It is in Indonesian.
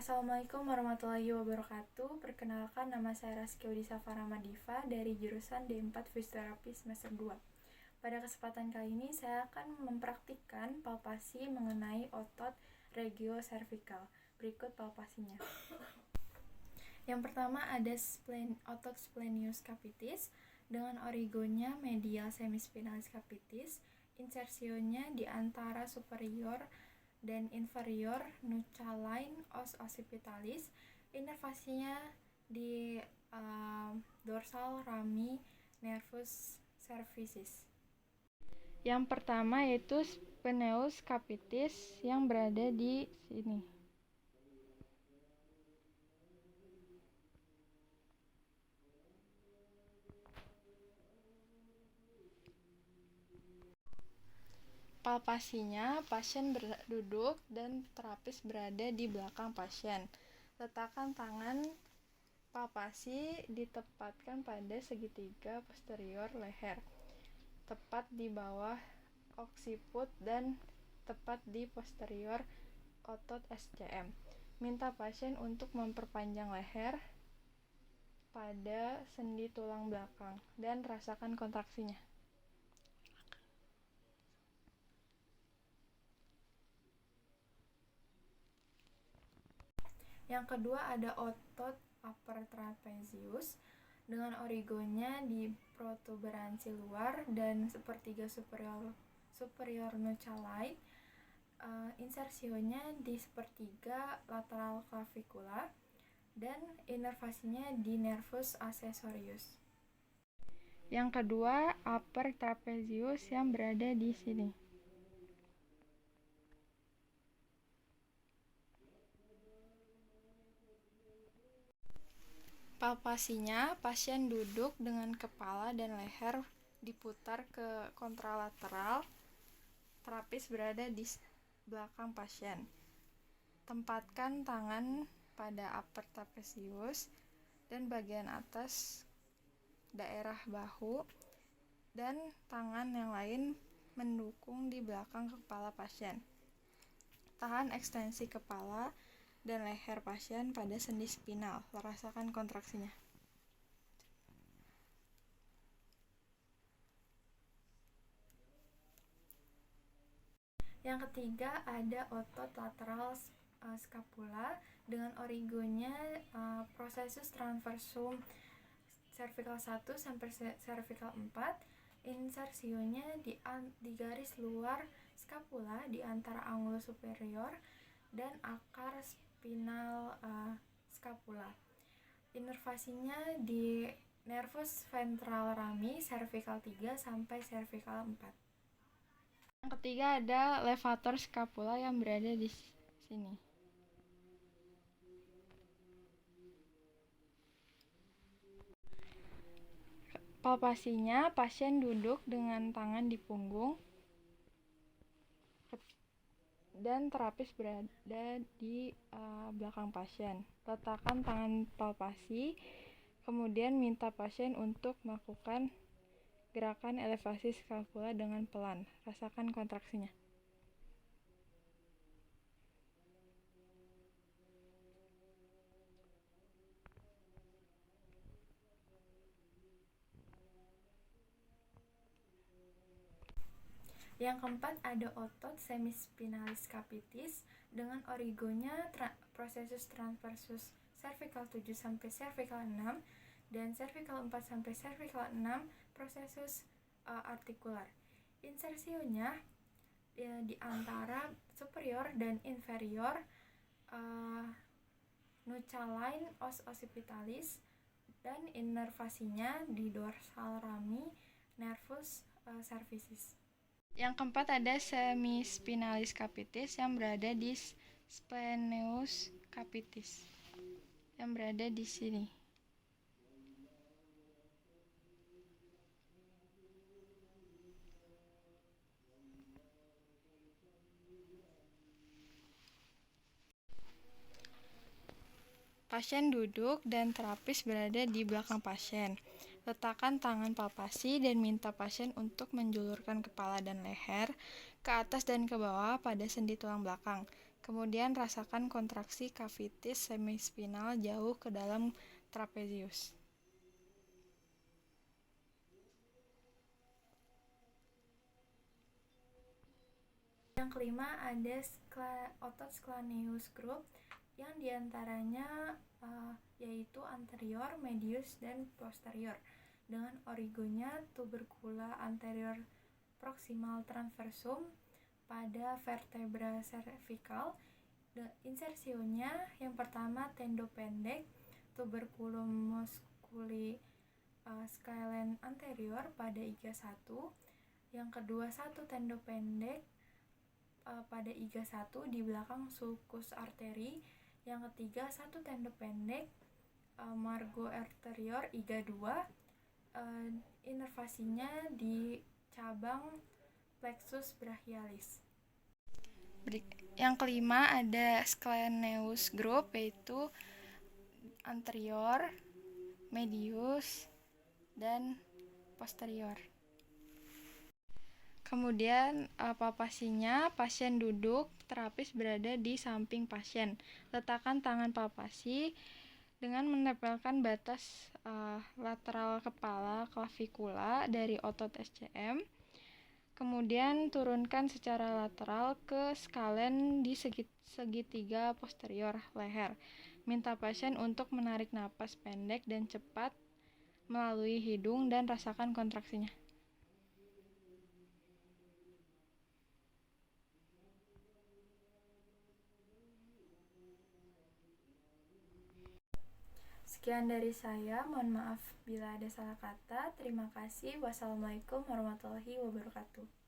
Assalamualaikum warahmatullahi wabarakatuh. Perkenalkan, nama saya Raski Odisa Faramadiva dari jurusan D4 Fisioterapi semester 2. Pada kesempatan kali ini saya akan mempraktikkan palpasi mengenai otot regioservikal. Berikut palpasinya. Yang pertama ada otot splenius capitis dengan origonya medial semispinalis capitis, insersionya di antara superior dan inferior nuchaline os occipitalis, inervasinya di dorsal rami nervus cervicis. Yang pertama yaitu splenius capitis yang berada di sini. Palpasinya, pasien duduk dan terapis berada di belakang pasien. Letakkan tangan palpasi ditempatkan pada segitiga posterior leher, tepat di bawah occiput dan tepat di posterior otot SCM. Minta pasien untuk memperpanjang leher pada sendi tulang belakang dan rasakan kontraksinya. Yang kedua ada otot upper trapezius dengan origonya di protuberansi luar dan sepertiga superior nuchaline. Insersionya di sepertiga lateral clavicula dan inervasinya di nervus accessorius. Yang kedua upper trapezius yang berada di sini. Palpasinya, pasien duduk dengan kepala dan leher diputar ke kontralateral, terapis berada di belakang pasien. Tempatkan tangan pada upper trapezius dan bagian atas daerah bahu dan tangan yang lain mendukung di belakang kepala pasien. Tahan ekstensi kepala dan leher pasien pada sendi spinal. Rasakan kontraksinya. Yang ketiga ada otot lateral scapula dengan origonya processus transversum cervical 1 sampai cervical 4. Insersionya di garis luar scapula di antara angulus superior dan akar spinal scapula. Inervasinya di nervus ventral rami cervical 3 sampai cervical 4. Yang ketiga ada levator scapula yang berada di sini. Palpasinya, pasien duduk dengan tangan di punggung dan terapis berada di belakang pasien. Letakkan tangan palpasi, kemudian minta pasien untuk melakukan gerakan elevasi scapula dengan pelan. Rasakan kontraksinya. Yang keempat ada otot semispinalis capitis dengan origonya processus transversus cervical 7 sampai cervical 6 dan cervical 4 sampai cervical 6 processus artikular. Insersionya di antara superior dan inferior nuchaline os occipitalis dan inervasinya di dorsal rami nervus cervicis. Yang keempat ada semispinalis capitis yang berada di splenius capitis yang berada di sini. Pasien duduk dan terapis berada di belakang pasien. Letakkan tangan palpasi dan minta pasien untuk menjulurkan kepala dan leher ke atas dan ke bawah pada sendi tulang belakang. Kemudian rasakan kontraksi kavitis semispinal jauh ke dalam trapezius. Yang kelima ada otot scaneus group yang diantaranya yaitu anterior, medius, dan posterior dengan origonya tubercula anterior proximal transversum pada vertebra cervical. Insersionya yang pertama tendo pendek tuberculum musculi scalene anterior pada iga 1, yang kedua satu tendo pendek pada iga 1 di belakang sulcus arteri, yang ketiga satu tendo pendek margo arterior iga 2, inervasinya di cabang plexus brachialis. Yang kelima ada scaneus group yaitu anterior, medius, dan posterior. Kemudian palpasinya, pasien duduk, terapis berada di samping pasien. Letakkan tangan palpasi dengan menempelkan batas lateral kepala klavikula dari otot SCM. Kemudian turunkan secara lateral ke skalen di segitiga posterior leher. Minta pasien untuk menarik napas pendek dan cepat melalui hidung dan rasakan kontraksinya. Sekian dari saya, mohon maaf bila ada salah kata. Terima kasih. Wassalamualaikum warahmatullahi wabarakatuh.